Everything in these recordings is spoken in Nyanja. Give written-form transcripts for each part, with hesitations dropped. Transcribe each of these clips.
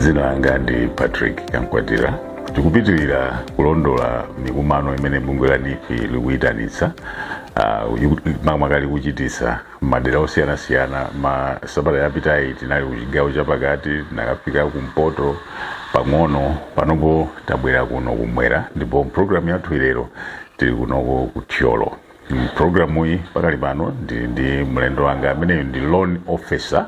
Zina langa ndi Patrick Kankwatira. Tikupitirira kulondola mikumano imene bungwe la Neef likuyitanitsa makamaka kuchitisa madera osiyanasiyana. Sabata yapitayi tinali kuchigawo chapakati, tinakafika kumpoto pang'ono, panopo tabwera kuno kumwera, ndipo programu yathu ilero tili kunoko ku Thyolo. Programu iyi pakali pano ndi mlendo wanga amene ndi loan officer,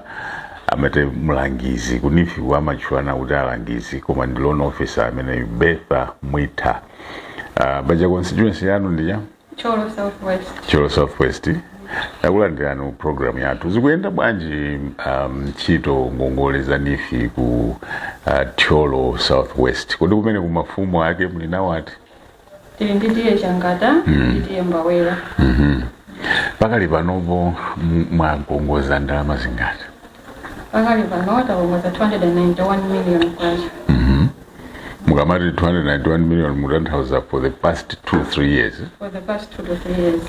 amete mlangizi ku Neef amatchulana kuti alangizi, koma ndi loan officer amene Betha Mwita. Baja constituency yanu ndiya? Thyolo Southwest. Thyolo Southwest. Takulandirani programu yathu. Zikuyenda bwanji ntchito ngongole za Neef ku Thyolo Southwest? Kodi kumene kumafumu ake muli nawo ati? Tili ndiye changata, ndiye mbawera. Pakali panopo mwakongoza ndalama zingati? Pakali pano takongoza 291 million kwacha. Mukamati 291 million mutanthauza for the past 2-3 years. For the past 2 to 3 years.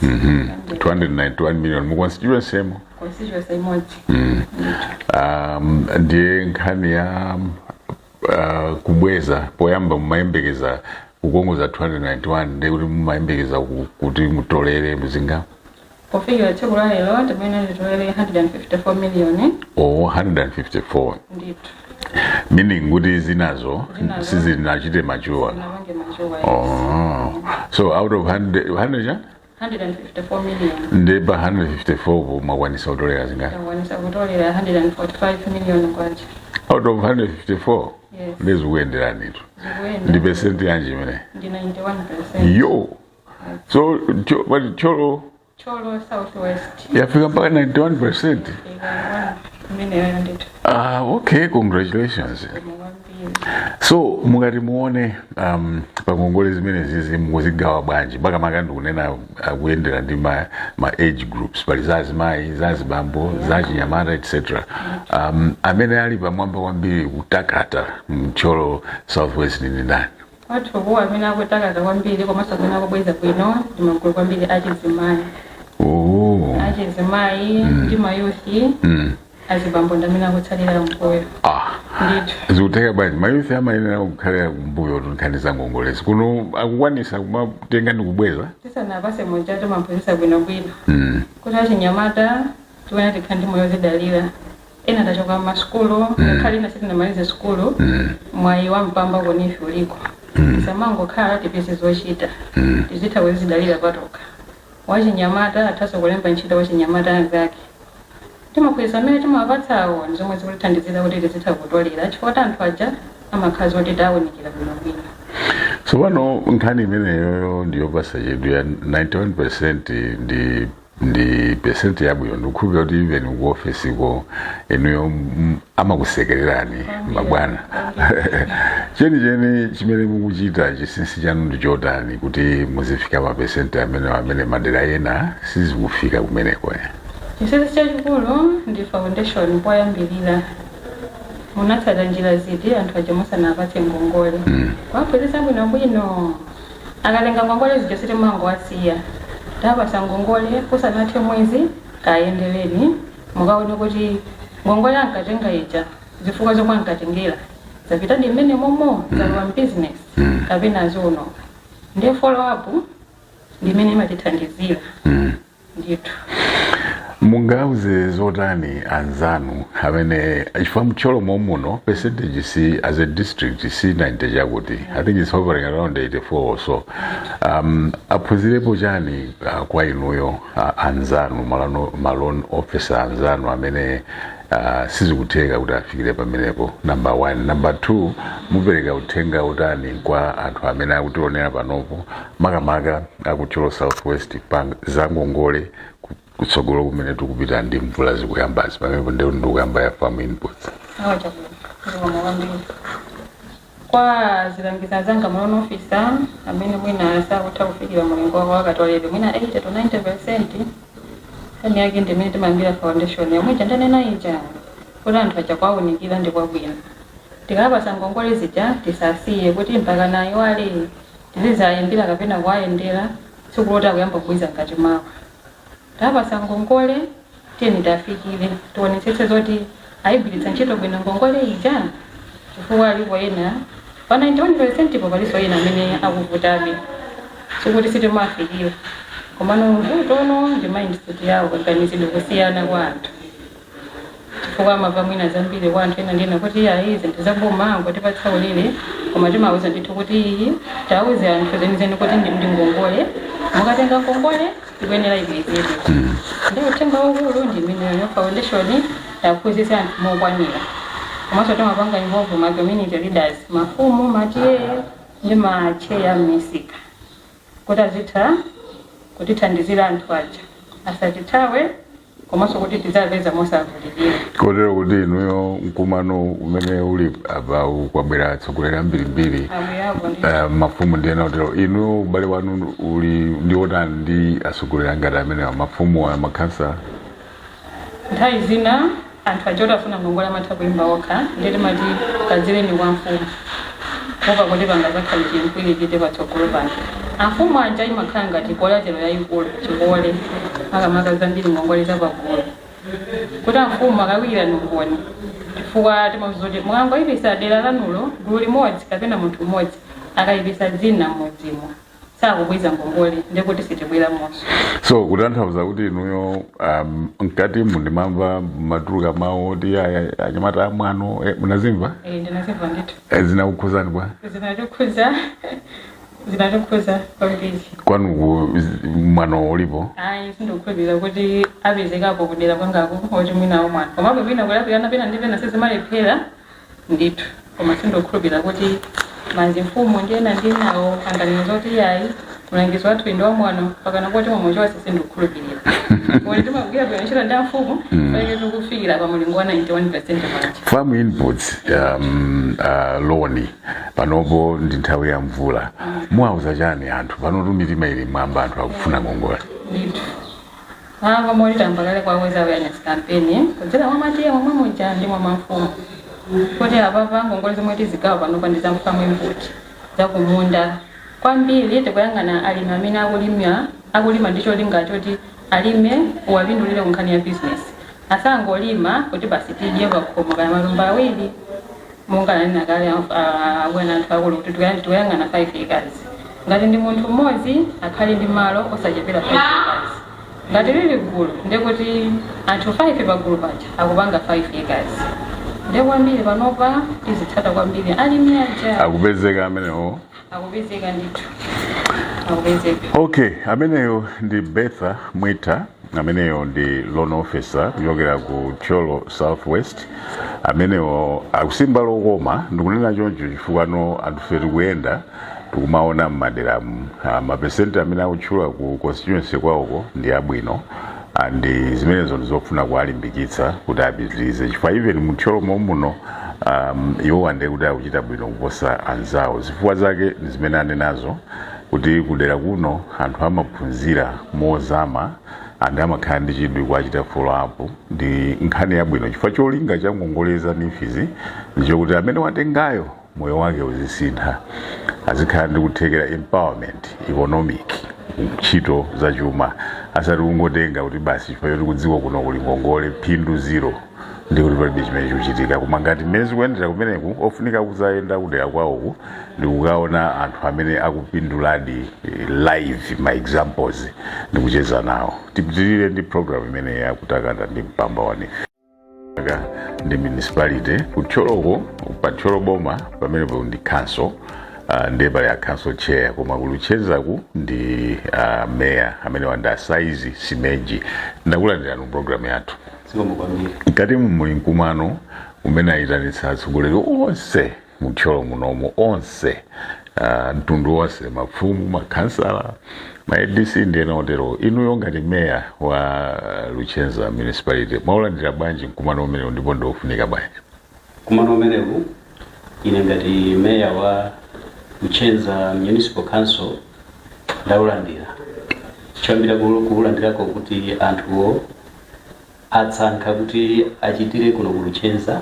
291 million mu constituency mo. Constituency imodzi. Ndiye nkhani ya kubweza poyamba mumayembekeza kukongoza 291 ndi kuti mumayembekeza kuti mutolere muzinga. Pofika tsiku la lero timene titolere 154 million. Oh, 154. Ndithu. Meaning kuti zinazo sizinachite machuwa. Oh. So out of 154 million. Ndeba 154 mwakwanisa kutolera zingati? Mwakwanisa kutolera 145 million kwacha. Out of 154? Yes. Ndezikuendera nitu. Ndi percent yanji imene? Ndi 91%. Yo! So, Thyolo Southwest. yafika mpaka 91%? Okay, congratulations. So, mukati muone pangongole zimene zizi muzigawa bwanji, makamaka ndikunena kuyendera ndi ma age groups, pali zazimayi, zazibambo, zachinyamata etc. Amene ali pamwamba kwambiri kutakata Thyolo Southwest ndi ndani? Watu huwa amene akutakata kwambiri komanso amene akubweza bwino ndi magulu kwambiri achizimayi. Achizimayi ndi mayuthi. Azibambo ndamene akutsalira mbuyo. Ndithu. Zikuteka bwanji mayuthi amayenera kukhalira kumbuyo tunkhaniza ngongolezi kuno akukwanisa kumatenga ndi kubweza? Tisanapase moja timaphunzitsa bwinobwino. Kuti achinyamata tiwena tikhala ndi moyo zidalira. Ena tachoka m'masukulu, ngakhale ina sitinamalize sukulu, mwayi wa mpamba ku Neef uliko. Samangokhala tipeze zochita. Tizitha kuzidalira patoka. Wachinyamata athaso kulemba ntchito wachinyamata anzake. Timakweza amene timawapatsawo zomwe zikuthandizira kuti tizitha kutolera chifukwa anthu aja amakhazi oti tawunikira bwinobwino. So pano nkhani imeneyo ndiyopasa chedu ya 91% ndi percent yabwino, ndikukhulupira kuti even ku office ko enuyo amakusekererani mabwana. Cheni chimene mukuchita chisinsi chanu ndi chotani kuti muzifika pa percent amene madera ena sizikufika kumeneko? Chisinsi chachikulu ndi foundation poyambirira. Munatsata njira ziti anthu aja musanapatse ngongole. Kwaphunzitsa bwinobwino. Akalenga ngongole zija sitimangowasiya. Tapasa ngongole kusanathe mwezi kayendereni mukaone kuti ngongole ankatenga ija zifukwa zomwe ankatengera zapita ndi mmene momo zalowa business kapena zono. Ndiye follow up ndi mmene imatithandizira. Ndithu. Mungauze zotani anzanu amene chifukwa Thyolo muno percentage si as a district si 90 chakuti I think it's hovering around 84 or so. Aphunzirepo chani kwa inuyo anzanu malon officer anzanu amene sizikutheka kuti afikire pamenepo? Number 1. Number 2, mupereka uthenga utani kwa anthu amene akutionera panopo makamaka aku Thyolo Southwest za ngongole kutsogolo kumene tikupita ndi mvula zikuyambazi pamene ndio ndikuyamba ya farm inputs? Kwa zilangiza zanga malon officer amene mwina sakutha kufikira mulingo wako wakatolere mwina 80 to 90%. Kani yake ndi mmene timangira foundation yomwe ndanena ija kuti anthu aja kwawunikira ndi kwabwino. Tikapasa ngongole zija tisasiye kuti mpaka nayo ali tizizayendera kapena kuwayendera tsiku loti akuyamba kubwiza ngati mawa. Tapasa ngongole tiyeni tafikire tionetsetse zoti ayigwiritsa ntchito bwino ngongole ija chifukwa alipo ena pa 91% po paliso ena amene akuvutabe sikuti sitimafikira komano mvutono ndi mindset yawo kaganizidwe kusiyana kwa anthu chifukwa amava mwina zambiri kwa anthu ena ndina kuti izi ndizaboma kuti patsaulire koma timawuza ndithu kuti iyi tawuze anthu zenizeni kuti ndi ngongole mukatenga ngongole ikuyenera ibwezedwe ndiyo uthenga waukulu ndi imeneyo foundation yakuphunzitsa anthu mokwanira komanso timapanga involve ma community leaders mafumu matiye ndi macheya m'misika kuti azitha kutithandizira anthu aja asatithawe komanso kuti tizapeza mosavulidira kotero kuti inuyo mkumano umene uli apa kwabwera atsogoleri ambirimbiri mafumu ndiyena kutero inu ubale wanu uli ndiotani ndi atsogoleri angati amene mafumu amakhansa nthawi zina anthu aja otafuna ngongole amatha kuimba okha nditi mati kadzireni kwa mfumu kuopa kuti pangazakhala chimkwiri chite patsogolo pano amfumu anja imakhala ngati kolatero yayikulu chikole makamaka zambiri ngongole zapagulu kuti amfumu akawira nongoni chifukwa timazoti mwangoyipisa dera lanulo gulu limodzi kapena munthu mmodzi akayipisa dzina mmodzimo sakubwiza ngongole ndikuti sitibwera monso so kutanthauza kuti inuyo mkati mundimamva matuluka mawu oti anyamata amwano munazimva ndinazimva ndithu zinakukhuzani bwa zinatukhuza kwambiri kwanu mwano ulipo sindokhulupirira kuti apezekapo kudera kwangako oti mwinawo mwana komapo pina kulapirana pena ndi pena sizimalephera ndithu koma sindokhulupirira kuti manzi mfumu ndiyena ndinawo anganizo oti yayi mulangizi wathu ndi wamwano pakana kuti momwe chonse sindokhulupirira kodi timagwira bwino ndi mfumu pake tikufikira pa mulingo wa 91% farm inputs loan panopo ndi nthawi ya mvula mwauza chani anthu panotu mitima ili mwamba anthu akufuna ngongole ndithu ava molitamba kale kwaweza awareness campaign kudzera mwamatiye momwe muja ndi mfumu kuti apapa ngongole zomwe tizigawa panopa ndi za farm input zakumunda kwambiri tikuyang'ana alimi amene akulima ndicho linga choti alime uwapindulire kunkhani ya business asangolima kuti basi tidye pakhomo kana malumba awiri mungananena kale abwana anthu akulu kuti tikuyang'ana 5 acres ngati ndi munthu mmodzi akhale ndi malo osachepera 5 acres ngati lili gulu ndikuti anthu 5 pagulu paja akupanga 5 acres ndekwambiri panopa tizitsata kwambiri alimi aja akupezeka amenewo akupezeka ndithu. Okay, ameneyo ndi Betha Mwita, ameneyo ndi loan officer kuchokera ku Cholo Southwest. Ameneyo akusimba lokoma ndikunena choncho chifukwa anthu tikuyenda tikumaona m'madera mapesenti amene akutchula ku constituency kwawoko ndi abwino andi zimenezo ndizofuna kuwalimbikitsa kuti apitirize chifukwa even mu Cholo muno iwo ande kuti akuchita bwino kuposa anzawo zifukwa zake zimene anenazo kuti kudera kuno anthu amaphunzira mozama andi amakhala ndi chidwi kuchita follow up ndi nkhani yabwino chifukwa cholinga cha ngongoleza Neefizi ndicho kuti amene watengayo moyo wake uzisintha azikhala ndi kuthekera empowerment economic ntchito za chuma asati kungotenga kuti basi chifukwa choti kudziko kuno kuli ngongole phindu zero ndi kuti palibe chimene chikuchitika koma ngati mmene zikuyendera kumeneku ofunika kuzayenda kudera kwawoku ndi kukaona anthu amene akupinduladi live ma examples ndi kucheza nawo tipitirire ndi program imene yakutakata ndi mpamba wa Neef ndi municipality kutcholoko pa Tcholo boma pamenepo ndi council ndiye pali a council chair koma kuluchezaku ndi mayor amene wanda Saizi Simeji ndakulandirani mu program yathu ngati muli mkumano umene ayitanitsa atsogoleri onse mu Tcholo munomo onse mtundu wonse mafumu makhansala ma ADC ndiyena otero inuyo ngati mayor wa Luchenza municipality maulandira bwanji mkumano umene ndipo ndofunika bwanji mkumano umenewu ine ngati mayor wa Luchenza Municipal Council ndaulandira chambira kuulandirako kuti anthuwo atsankha kuti achitire kuno ku Luchenza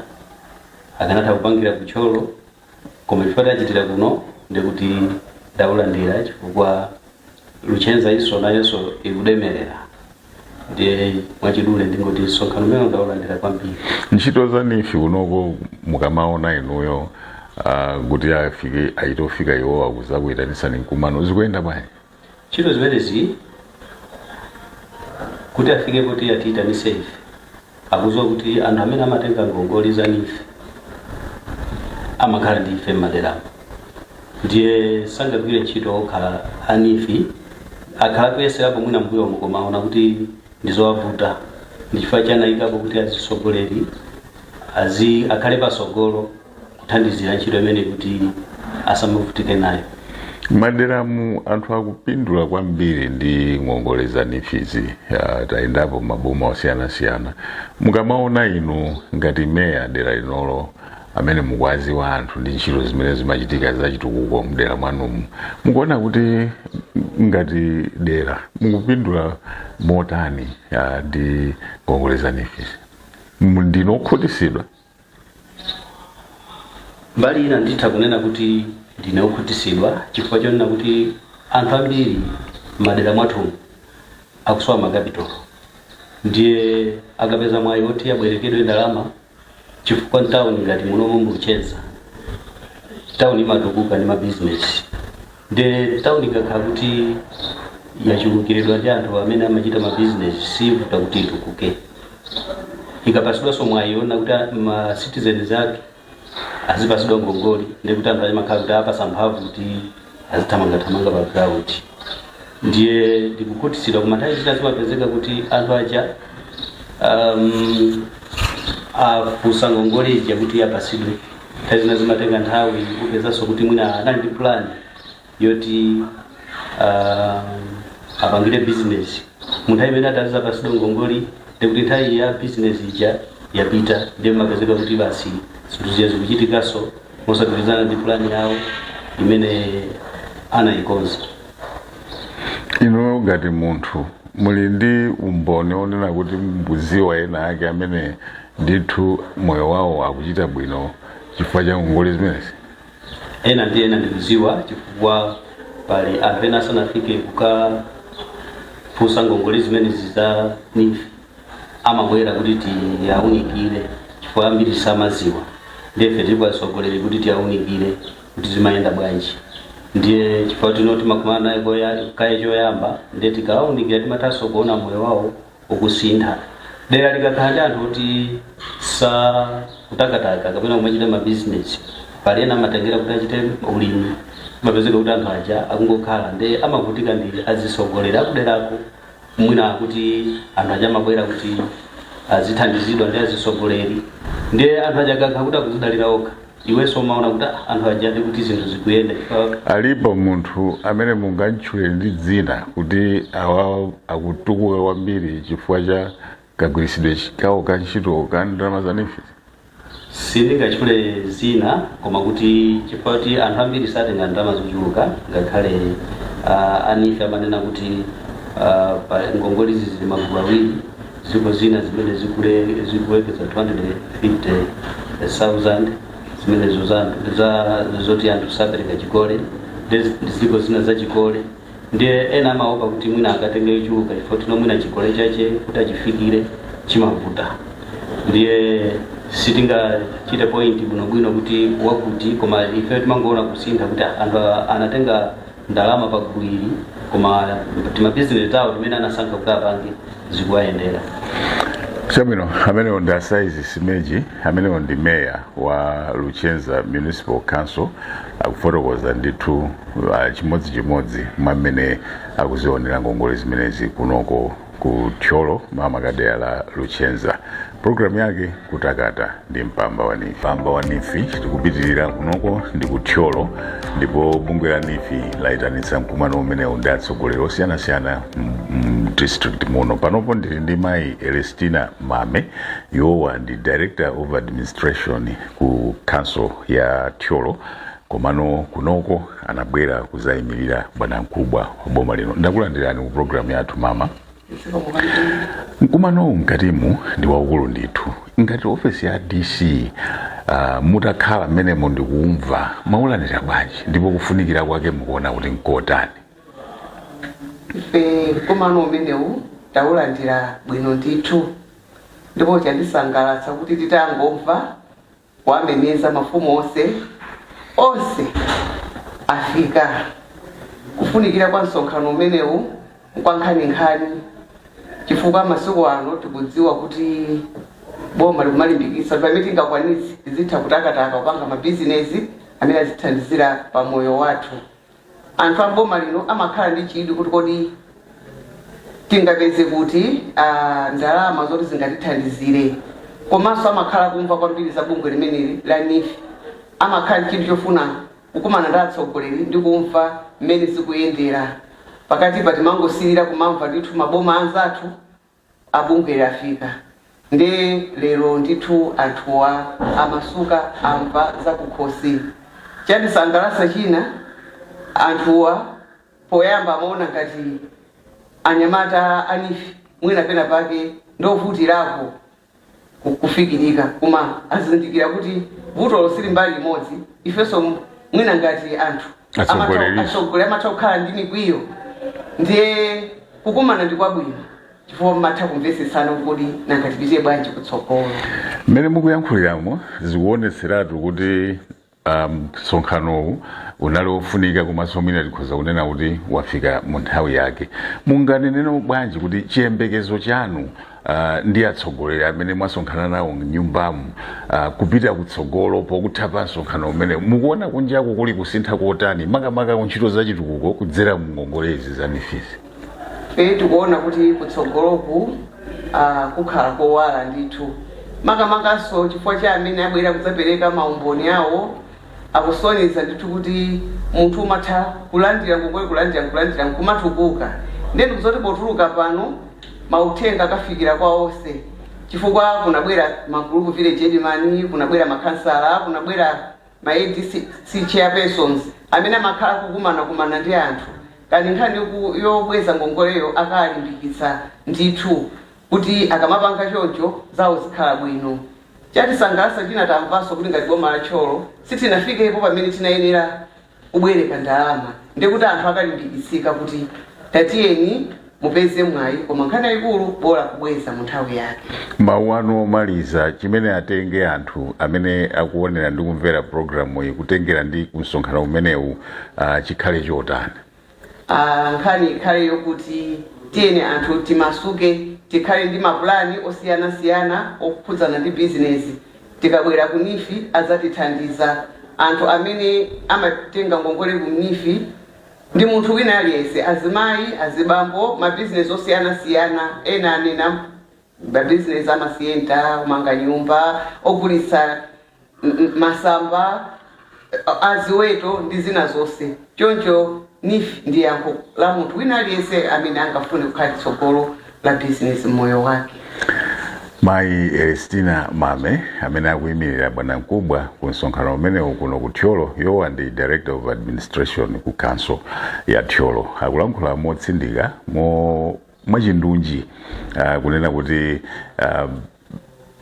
akanatha kupangira ku Tcholo koma chifukwa achitira kuno ndikuti ndaulandira chifukwa Luchenza iso nayonso ikudemerera ndiye mwachidule ndingoti msonkhano umene ndaulandira kwambiri. Ntchito za Neef kunoko mukamaona inuyo kuti aitofika iwo akuzakuitanisani mkumano zikuyenda bwanji? Ntchito zimenezi kuti afike kuti atiitanise ife akuzwa kuti anthu amene amatenga ngongole za Neef amakhala ndi ife m'maderamo, ndiye sangagwire ntchito okhala a Neef akhala kuyeserapo mwina mbuyo mukomaona kuti ndizowavuta ndichifukwa chanayikapo kuti azisogoleri akhale pasogolo kuthandizira ntchito imene kuti asamavutike nayo. Maderamu anthu akupindula kwambiri ndi ngongole za Neef tayendapo maboma osiyanasiyana. Mukamaona inu ngati meya dera linolo amene mukwaziwa anthu ndi ntchito zimene zimachitika zachitukuko mdera mwanumu, mukuona kuti ngati dera mukupindula motani ndi ngongole za Neef? Ndinokhutisidwa? Mbali ina nditha kunena kuti ndinokhutisidwa chifukwa chonena kuti anthu ambiri madera mwathu akusowa makapitolo, ndiye akapeza mwayi woti abwerekedwe ndalama chifukwa ntawuni ngati munomu mucheza tawuni imatukuka ndi mabizinesi, ndiye tawuni ikakhala kuti yachulukiridwa ndi anthu amene amachita mabizinesi sivuta kuti itukuke. Ikapasidwanso mwayi wona kuti ma citizens ake azipasidwa ngongole ndi kuti anthu amakhala kuti apasa mphamvu kuti azithamangathamanga pa ground, ndiye ndikukhutisidwa koma nthawi zina zimapezeka kuti anthu aja afusa ngongole ija kuti apasidwe. Nthawi zina zimatenga nthawi kupezanso kuti mwina anali ndi plan yoti apangire business, munthawi imene atazipasidwa ngongole ndikuti nthawi ya business ija yapita, ndiye mapezeka kuti basi zinthu ziya zikuchitikaso mosagwirizana ndi plan yawo imene anayikonza. Ino ngati munthu muli ndi umboni onena kuti mbuziwa ena ake amene ndithu moyo wawo akuchita bwino chifukwa cha ngongole zimenezi? Ena ndi ena ndikuziwa chifukwa pali anthu ena asanafike kukafusa ngongole zimenezi za Neef amabwera kuti tiyaunikire chifukwa ambiri samaziwa, ndiye ife tili asogoleri kuti tiyaunikire kuti zimayenda bwanji. Ndiye chifukwa tinoti makumana naye kaye choyamba ndiye tikaunikira timathaso kuona moyo wawo ukusintha. Dera likakhala ndi anthu kuti sa kutakataka kapena kumachita mabizinesi, pali ena amatengera kuti achite ulimi, mapezeka kuti anthu aja akungokhala ndiye amavutika ndi azisogolera akuderako mwina kuti anthu aja amabwera kuti azithandizidwa ndi azisogoleri, ndiye anthu aja akakhala kuti akuzidalira okha iwenso umaona kuti anthu aja ndi kuti zinthu zikuyenda. Alipo munthu amene mungatchule ndi dzina kuti awa akutukuka kwambiri chifukwa cha kagwiritsidwe kawo ka ntchito ka ndalama za Neef? Sindingatchule zina koma kuti chifukwa kuti anthu ambiri satenga ndalama zochuluka, ngakhale a Neef amanena kuti pa ngongole izi zili magulu awiri, ziko zina zimene zikulekeza 250,000 zimene zoti anthu sapereka chikole, ziko zina za chikole, ndiye ena amaopa kuti mwina akatenge chuluka chifukwa tino mwina chikole chache kuti achifikire chimavuta, ndiye sitingachite point bwinobwino kuti wakuti, koma ife timangoona kusintha kuti anthu anatenga ndalama pa gulu ili koma timabizinesi tawo timene anasankha kuti apange zikuwayendera. Chabwino, amene ndi Asaizi Simeji, amene ndi meya wa Luchenza Municipal Council, akufotokoza ndithu chimodzimodzi mwamene akuzionera ngongole zimenezi kunoko ku Thyolo mamakadera la Luchenza. Programu yake kutakata ndi mpamba wa Neef. Mpamba wa Neef tikupitirira kunoko ndi ku Thyolo, ndipo bungwe la Neef laitanitsa mkumano umene ndi atsogoleri osiyanasiyana district muno. Panopo ndili ndi mayi Elestina Mame, yowa ndi Director of Administration ku Council ya Thyolo, komano kunoko anabwera kuzayimirira bwana mkubwa wa boma lino. Ndakulandirani ku programu yathu mama. Mkumano mkatimu ndi waukulu ndithu. Ngati ofisi ya DC mutakhala mmenemo ndikumva maulanira bwanji ndipo kufunikira kwake mukuona kuti nkotani? Ife mkumano umenewu taulandira bwino ndithu ndipo chandisangalatsa kuti titangomva wamemeza mafumu onse afika kufunikira kwa msonkhano umenewu kwa nkhaninkhani chifukwa masiku ano tikudziwa kuti boma likumalimbikitsa pamene tingakwanitse tizitha kutakataka kupanga mabizinesi amene azithandizira pa moyo wathu. Anthu a boma lino amakhala ndi chidwi kuti kodi tingapeze kuti ndalama zoti zingatithandizire, komanso amakhala kumva kwambiri za bungwe limeneli la Neef. Amakhala chinthu chofuna kukumana ndi atsogoleri ndi kumva mmene zikuyendera. Pakati pa timangosirira kumamva ndithu maboma anzathu abungwe lafika. Nde lero ndithu anthuwa amasuka amva za kukhosi. Chandisangalatsa china anthuwa poyamba amaona ngati anyamata a Neef mwina pena pake ndovutirako kufikirika, koma azindikira kuti vuto sili mbali imodzi. Ifenso mwina ngati anthu atsogoleri amatha kukhala ndi mikwiyo, ndiye kukumana ndi kwabwino chifukwa matha kumvetsetsana kuti nanga tipite bwanji kutsogolo. Mmene mukuyankhuliramo zikuonetseratu kuti msonkhanowu unali ofunika, komanso mwina tikhoza kunena kuti wafika mu nthawi yake. Munganeneno bwanji kuti chiyembekezo chanu ndi atsogoleri amene mwasonkhana nawo m'nyumbamu kupita kutsogolo pokutha pa msonkhano umene mukuona kunjako kuli kusintha kotani makamaka kuntchito zachitukuko kudzera mu ngongolezi za Neef? Tikuona kuti kutsogoloku kukhala kowala ndithu, makamakaso chifukwa cha amene abwera kudzapereka maumboni awo akusonyeza ndithu kuti munthu umatha kulandira ngongole kulandira nkumatukuka. Ndiye ndikuzoti potuluka pano mauthenga akafikira kwa onse, chifukwa kunabwera magroup village edimani, kunabwera makhansala, kunabwera ma ADC chairpersons amene amakhala kukumana ndi anthu. Kani nkhani yobweza ngongoleyo akalimbikitsa ndithu kuti akamapanga choncho zawo zikhala bwino. Chatisangalatsa china tamvanso kuti ngati boma la Tcholo sitinafikepo pamene tinayenera kubwereka ndalama, ndiye kuti anthu akalimbikitsika kuti tatiyeni mupeze mwayi, koma nkhani yayikulu bora kubweza mu nthawi yake. Mawu anu omaliza chimene atenge anthu amene akuonera ndi kumvera programu iyi kutengera ndi msonkhano umenewu chikhale chotani? Nkhani ikhale yokuti tiyeni anthu timasuke, tikhale ndi mapulani osiyanasiyana okhudzana ndi bizinesi. Tikabwera ku Neef adzatithandiza. Anthu amene amatenga ngongole ku Neef ndi munthu wina aliyense, azimayi, azibambo, mabizinesi osiyanasiyana. Ena anena mabizinesi amasiyenta, kumanga nyumba, ogulitsa masamba, aziweto ndi zina zonse. Choncho Neef ndi yankho la munthu wina aliyense amene angafune kukhala tsogolo la business mmoyo wake. Mayi Erestina Mame amene akuyimirira bwana mkubwa ku msonkhano umenewu kuno ku Tcholo, yowa ndi Director of Administration ku Council ya Tcholo, akulankhula motsindika mwachindunji kunena kuti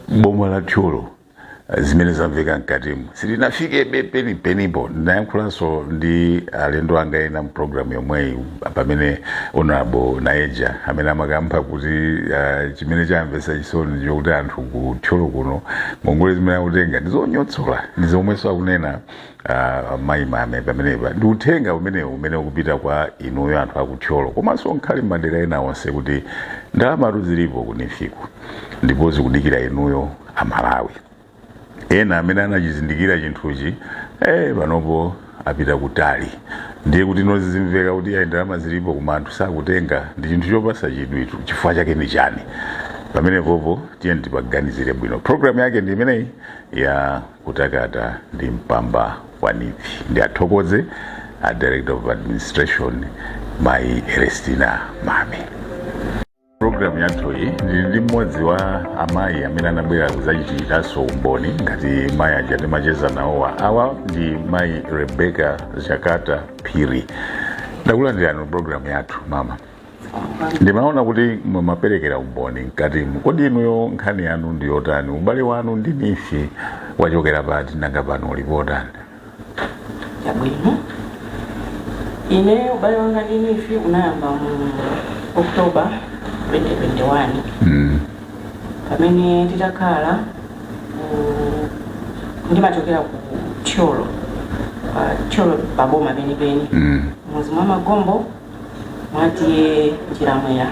boma la Tcholo zimene zamveka mkatimu sitinafike penipo. Ndayankhulanso ndi alendo anga ena mprogramu yomweyi pamene Honorable Naeja amene amakampha kuti chimene chamvetsa chisoni chokuti anthu ku Tcholo kuno ngongole zimene akutenga ndizonyotsola, ndizomwenso akunena mayi Mame pamenepa. Ndi uthenga umenewu umene ukupita kwa inuyo anthu aku Tcholo, komanso nkhali m'madera ena onse kuti ndalama zilipo ku Neefiku ndipo zikudikira inuyo Amalawi. Ena amene anachizindikira chinthuchi panopo apita kutali, ndiye kuti nozizimveka kuti ndalama zilipo koma anthu sakutenga ndi chinthu chopasa chidwi. Chifukwa chake ndi chani? Pamenepopo tiyeni tipaganizire bwino. Programu yake ndi imeneyi ya kutakata ndi mpamba wa Neef. Ndi athokoze a Director of Administration Mayi Erestina Mame. Programu yathuyi ndi mmodzi wa amayi amene anabwera kuzachitanso umboni ngati mayi aja timacheza nawowa. Awa ndi mayi Rebecca Jakata Phiri. Ndakulandirani programu yathu mama. Ndimaona kuti mumaperekera umboni mkati kodi inuyo nkhani yanu ndi yotani? Ubale wanu ndi Neef wachokera pati nanga pano ulipotani? Chabwino. Ine ubale wanga ndi Neef unayamba mu Oktoba 2021 pamene titakhala ndimachokera ku Tcholo paboma penipeni muzi mwa Magombo mwatiye Chiramwera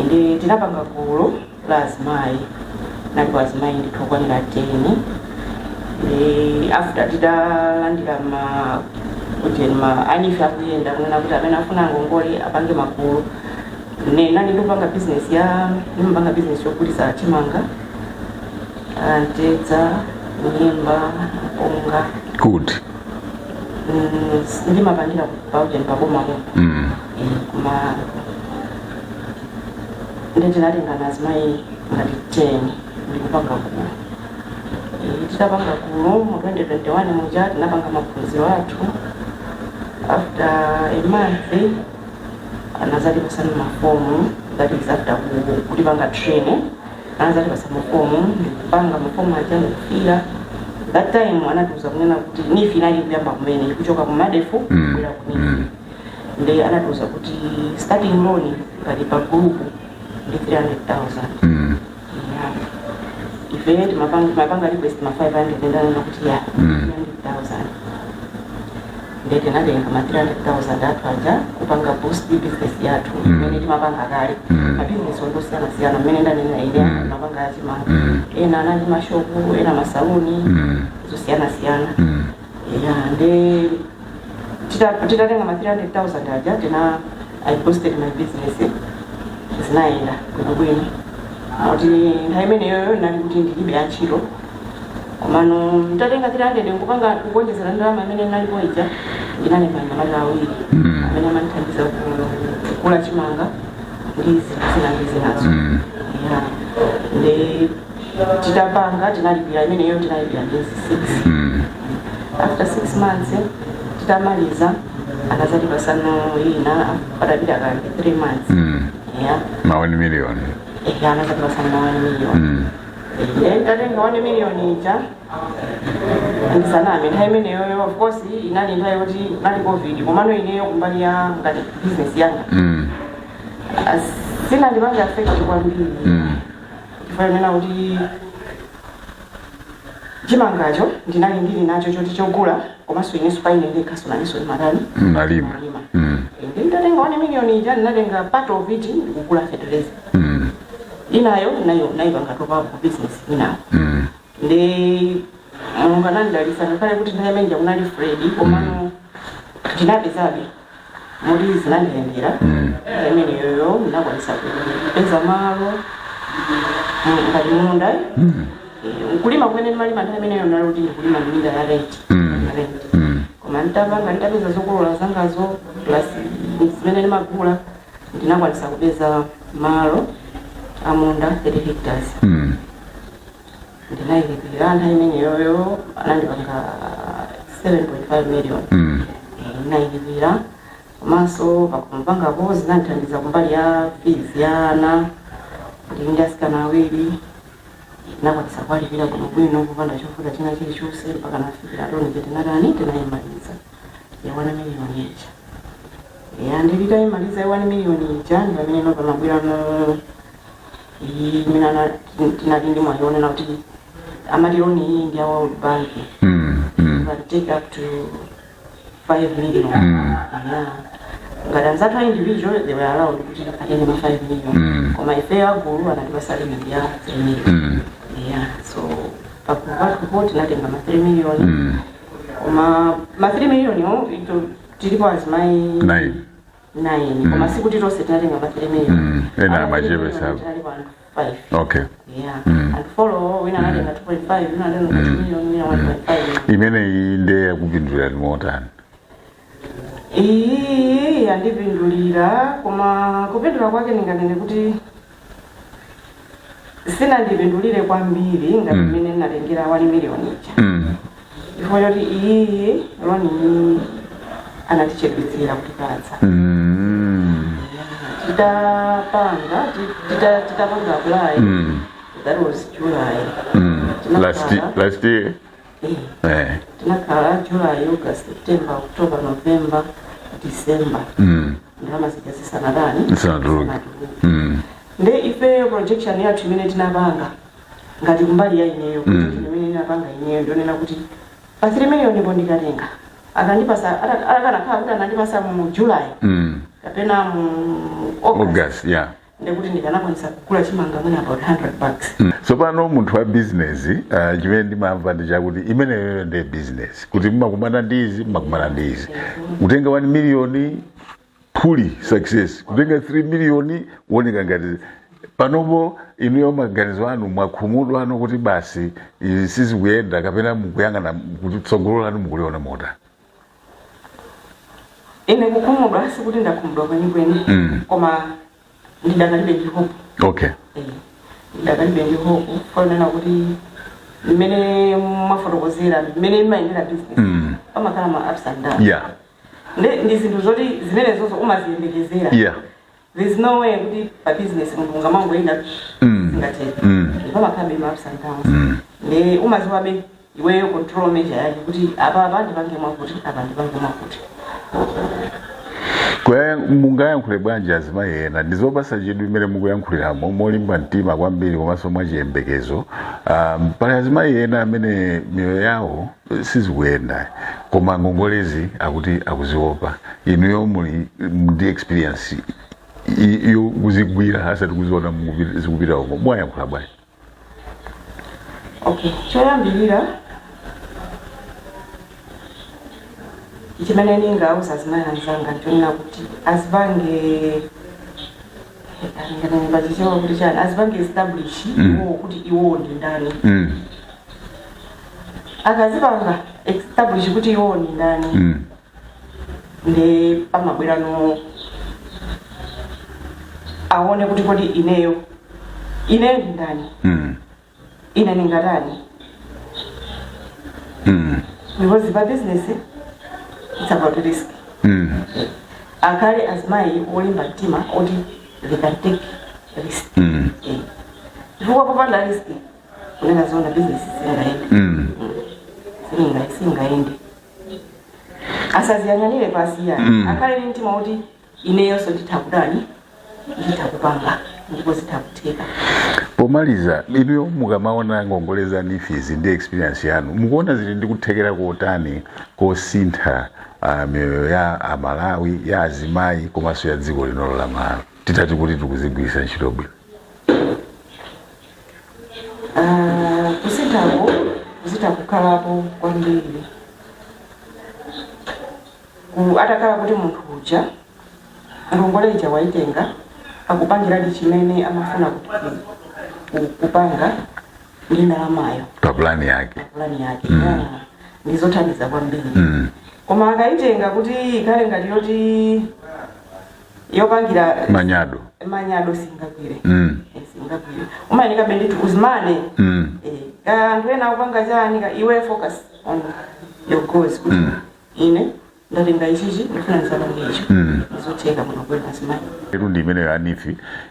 ndi tinapanga gulu la azimayi nalipo azimayi ndithokwanira 10 after tidalandira anife akuyenda kunena kuti amene afuna ngongole apange magulu nani ndipanga business yogulitsa chimanga ntedza nyemba onga good ndimapandira paujeni paboma kuma ndetinatenga azimayi ngati 10 ndikupanga gulu titapanga gulu mu 2021 muja tinapanga maphunziro athu after a month anazali pasana mafomu that is after kulipanga training anazali pasana mafomu ndikupanga mafomu aja ndikufira that time anatuza kunena kuti Neef inali kuyamba kumene kuchoka ku Madefu kwenda ku Neef ndi anatuza kuti starting loan ngati pa group ndi 300,000 ife mapanga request ma 500 ndana kuti ya 300,000 ndete nadenga ma 300,000 atwaja kupanga boost business yathu mene timapanga kale ma business ondosiyana mene ndanena ile mapanga achimanga ena anali mashopu ena masaluni zosiyana ya nde titatenga ma 300,000 aja tena I posted my business zinaenda kwini kuti ndaimene yoyo nali kuti ndilibe achiro komano ndatenga 300 ngupanga kugonjezera ndalama imene nalipo ija ndinalemba nyamata awiri amene amandithandiza kugula chimanga ndi zinazo ya ndi titapanga tinalipira imeneyo tinalipira days 6 after 6 months titamaliza anazali pasano ina patapita kali 3 months ya ma 1 million anazali pasano ma 1 million ndatenga 1 million ija ndisaname nthawi imeneyo of course inali nthawi yoti nali covid komano ineyo kumbali ya ngati business yanga sina ndipanga affect kwambiri chifukwa kuti chimangacho ndinali ndili nacho choti chogula komanso ineso paine ndikhaso naneso imatani nalima nditatenga 1 million ija ndinatenga part of it ndikugula fertilizer inayo naipanga topa ku business inayo ndi munganandalisa pale kuti nthawi imeneja kunali Fred komano ndinapezabe moti zinandiyendera imeneyoyo ndinakwanisa kupeza malo ngati munda kulima kwene malima nthawi imeneyo nali kuti kulima minda ya rent koma nditapeza zokolola zangazo plus zimene ndimagula ndinakwanisa kupeza malo amunda 30 hectares ndinayilipira nthawi imeneyoyo anandipanga 7.5 million ndinayilipira komanso pakumpangapo zinandithandiza kumbali ya fees ya ana ndi asikana awiri ndinakwanisa kuwalipira bwinobwino kupanda chofuta china chilichonse mpaka nafikira loni jetinatani tinayimaliza ya 1 million ija ya nditayimaliza ya 1 million ija ndi pamene nova mabwirano mina tinali ndi mwayiona kuti amaliloni iyi ndi awa World Bank but take up to 5 million ngati anzathu individual they were allowed kuti atenge ma 5 million koma ife agulu anatipasa limit ya 3 million so pakupo tinatenga ma 3 million koma ma 3 million tilipo azimayi 9 koma sikuti tonse tinatenga ma 3 million ena majebe sabu 5 okay and follow wina natenga 2.5 wina natenga 2 million wina 1.5 imene inde kupindulira limotani andipindulira koma kupindula kwake ninganene kuti sina ndipindulire kwambiri ngati imene natengera 1 million ija ifo yoti iyi loni anatichepetsera kuti patsa titapanga apply that was July last year tinakhala July, August, September, October, November, December ndalama zikazisana sanatuluke nde ife projection yathu imene tinapanga ngati kumbali ya ineyo projection imene tinapanga ineyo ndionena kuti pa 3 million ndipo ndikatenga akandipasa akanakhala kuti anandipasa mu July kapena mu August ndekuti ndikanakwanisa kugula chimanga mwina about $100. So pano munthu wa business chimene ndimamva ndi chakuti imeneyo ndi business kuti mmakumana ndizi kutenga 1 million fully success, kutenga 3 million woneka ngati panopo inuyo maganizo anu mwakhumudwa ano kuti basi isizi kuyenda kapena mukuyangana kuti tsogolo lanu mukuliona mota. Ine kukhumudwa sikuti ndakhumudwa kwenikweni koma ndidakalibe ndi hope. Okay. Ndidakalibe ndi hope fonena kuti mmene mwafotokozera mmene imayendera business pamakhala ma ups and downs. Yeah. Ndi zinthu zoti zimene zonse umaziyembekezera. Yeah. There's no way kuti pa business munthu ngamangoyenda singathethe. Pamakhala ma ups and downs. Ne umaziwabe iweyo control measure yake kuti apa ndipange mwakuti apa ndipange mwakuti. Kwa mungayankhule bwanji azimayi ena ndizopasa chidwi imene mukuyankhuliramo molimba mtima kwambiri komanso mwachiyembekezo pali azimayi ena amene miyoyo yawo sizikuyenda koma ngongolezi akuti akuziopa inuyo muli ndi experience iyo kuzigwira asati kuziona zikupita umo mwayankhula bwanji? Okay, choyambirira chimene ndingauza azimayi anzanga ndionena kuti azipange ngachichewa kuti chani azipange establish iwo kuti iwo ndi ndani. Akazipanga establish kuti iwo ndi ndani nde pamabwerano aone kuti kodi ineyo ndi ndani ine ningatani because pa business it's about risk. Akale azimayi olimba mtima oti they can take risk. Chifukwa popanda risk unena zona business singaende. Asaziyang'anire pasi yani. Akale mtima oti ineyonso nditakudani nditakupanga ndipo zitakuteka. Pomaliza inuyo mukamaona ngongoleza Neef ndi experience yanu mukuona zili ndi kuthekera kotani kosintha miyoyo ya Amalawi ya azimayi komanso ya dziko lino la Malawi titati kuti tikuzigwirisa ntchito bwino? Kusinthapo zitakukhalapo kwambiri atakhala kuti munthu uja ngongoleza waitenga akupangiradi chimene amafuna kuti kupanga ndi ndalamayo pa plani yake ndizothandiza kwambiri. Koma akaitenga kuti ikhale ngati yoti yopangira manyado singagwire. Singagwire umayeneka benditi uzimane anthu ena akupanga chani iwe focus on your goals kuti ine ndatenga ichichi ndifuna ndisapange icho ndizotheka muno kwena azimayi. Ndi imene ya Neef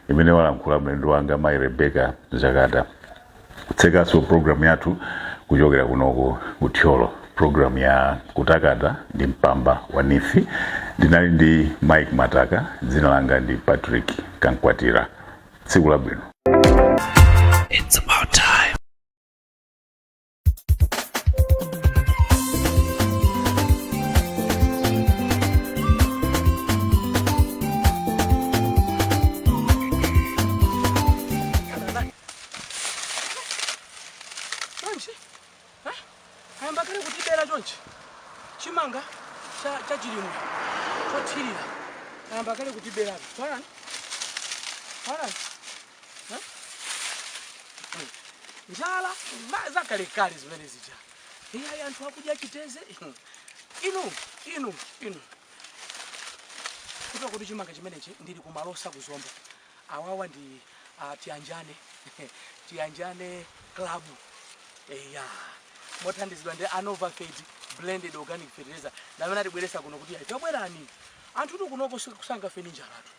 imene walankhula mlendo wanga Mayi Rebecca Zakata kutsekaso program yathu kuchokera kunoko kuthyolo program ya kutakata ndi mpamba wa Neef. Ndinali ndi Mike Mataka, dzina langa ndi Patrick Kankwatira. Tsiku labwino. It's about time. Ayambakale kutibera chonchi chimanga cha chilimo chothirira ayambakale kutibera twalani njala zakalekale zimene zija iyayi anthu akudya chiteze inu kutoka kuti chimanga chimenechi ndili kumalosa kuzomba awawa ndi tiyanjane club mothandizidwa ndi Anova Fed blended organic fertilizer ndamene atibweresa kuno kuti ayabwerani anthu kunoko kusanga feni njalatu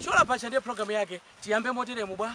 chola pacha ndiye program yake tiyambe moteremu bwa